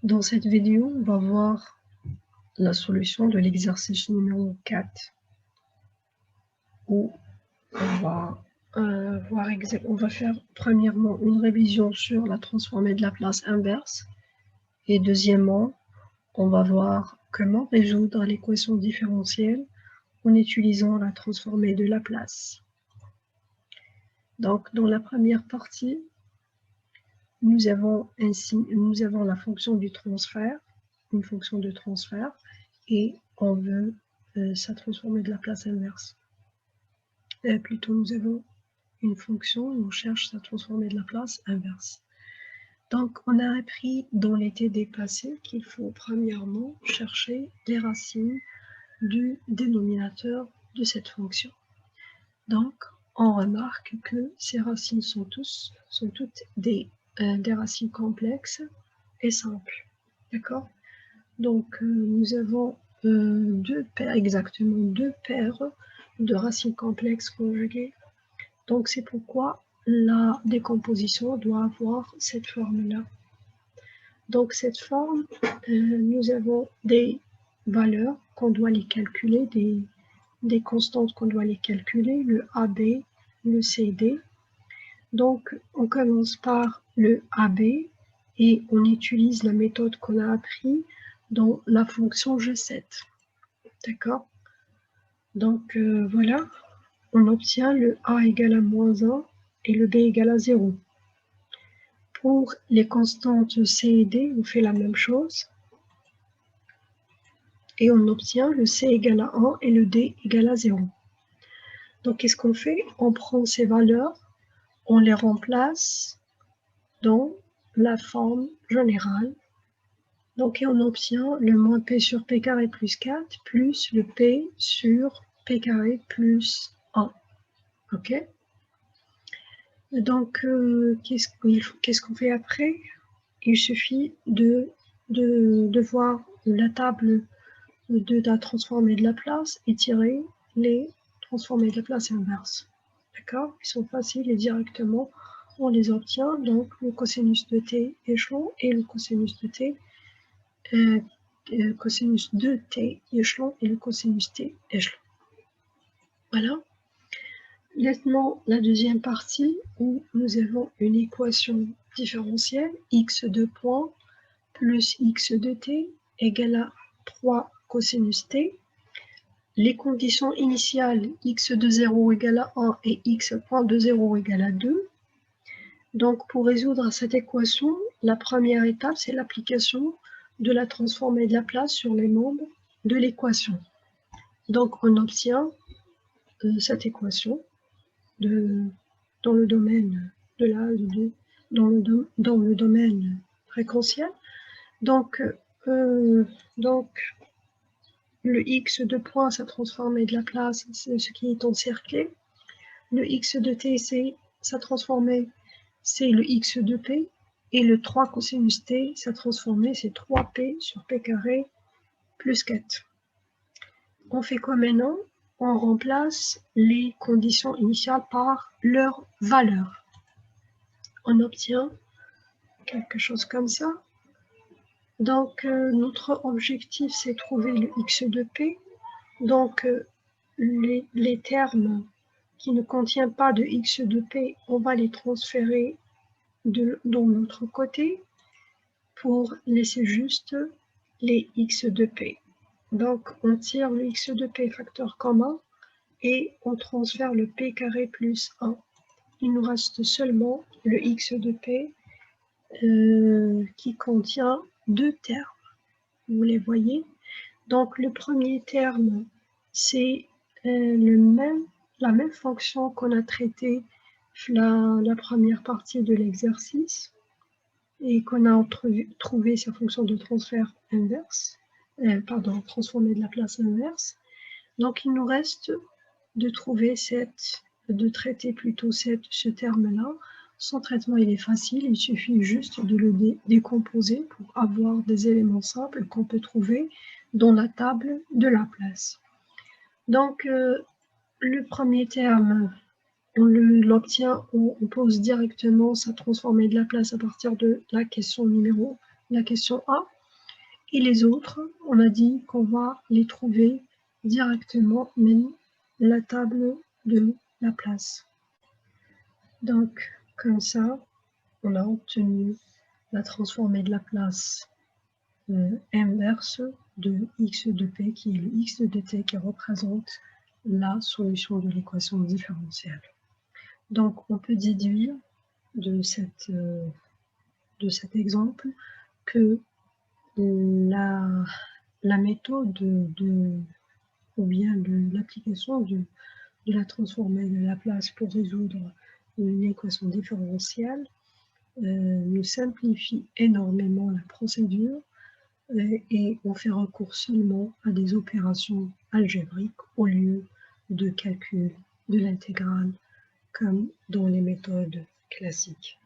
Dans cette vidéo, on va voir la solution de l'exercice numéro 4 où on va faire premièrement une révision sur la transformée de Laplace inverse et deuxièmement, on va voir comment résoudre l'équation différentielle en utilisant la transformée de Laplace. Donc, dans la première partie, nous avons la fonction du transfert, une fonction de transfert, et on veut sa transformée de Laplace inverse. Plutôt, nous avons une fonction où on cherche sa transformée de Laplace inverse. Donc, on a appris dans les TD passés qu'il faut premièrement chercher les racines du dénominateur de cette fonction. Donc, on remarque que ces racines sont toutes des racines complexes et simples. D'accord? Donc, nous avons exactement deux paires de racines complexes conjuguées. Donc, c'est pourquoi la décomposition doit avoir cette forme-là. Donc, cette forme, nous avons des valeurs qu'on doit les calculer, des constantes qu'on doit les calculer, le AB, le CD. Donc, on commence par le AB et on utilise la méthode qu'on a appris dans la fonction G7. D'accord? Donc, voilà, on obtient le A égale à moins 1 et le B égale à 0. Pour les constantes C et D, on fait la même chose. Et on obtient le C égale à 1 et le D égale à 0. Donc, qu'est-ce qu'on fait? On prend ces valeurs, on les remplace dans la forme générale. Donc, et on obtient le moins P sur P carré plus 4 plus le P sur P carré plus 1. OK? Donc, qu'est-ce qu'on fait après? Il suffit de voir la table de la transformée de Laplace et tirer les transformées de Laplace inverse. D'accord? Ils sont faciles et directement on les obtient. Donc, le cosinus de t échelon et le cosinus de t cosinus de t échelon et le cosinus t échelon. Voilà. Maintenant, la deuxième partie où nous avons une équation différentielle x de point plus x de t égale à 3 cosinus t. Les conditions initiales x de 0 égale à 1 et x point de 0 égale à 2. Donc, pour résoudre cette équation, la première étape, c'est l'application de la transformée de Laplace sur les membres de l'équation. Donc, on obtient cette équation dans le domaine dans le domaine fréquentiel. Donc, le x de point, sa transformée de Laplace, c'est ce qui est encerclé. Le x de t, c'est sa transformée, c'est le x de p. Et le 3 cosinus t, sa transformée, c'est 3p sur p carré plus 4. On fait quoi maintenant? On remplace les conditions initiales par leur valeur. On obtient quelque chose comme ça. Donc, notre objectif, c'est trouver le x de p. Donc, les termes qui ne contiennent pas de x de p, on va les transférer dans l'autre côté pour laisser juste les x de p. Donc, on tire le x de p facteur commun et on transfère le p carré plus 1. Il nous reste seulement le x de p qui contient deux termes. Vous les voyez? Donc, le premier terme, c'est la même fonction qu'on a traitée la première partie de l'exercice et qu'on a trouvé sa fonction de transfert inverse, transformée de Laplace inverse. Donc, il nous reste de traiter plutôt ce terme-là. Son traitement, il est facile, il suffit juste de le décomposer pour avoir des éléments simples qu'on peut trouver dans la table de Laplace. Donc, le premier terme, on l'obtient, on pose directement sa transformée de Laplace à partir de la question numéro la question A. Et les autres, on a dit qu'on va les trouver directement dans la table de Laplace. Donc, comme ça, on a obtenu la transformée de Laplace inverse de x de p, qui est le x de t qui représente la solution de l'équation différentielle. Donc, on peut déduire de cet exemple que la méthode ou bien l'application de la transformée de Laplace pour résoudre une équation différentielle nous simplifie énormément la procédure et on fait recours seulement à des opérations algébriques au lieu de calcul de l'intégrale comme dans les méthodes classiques.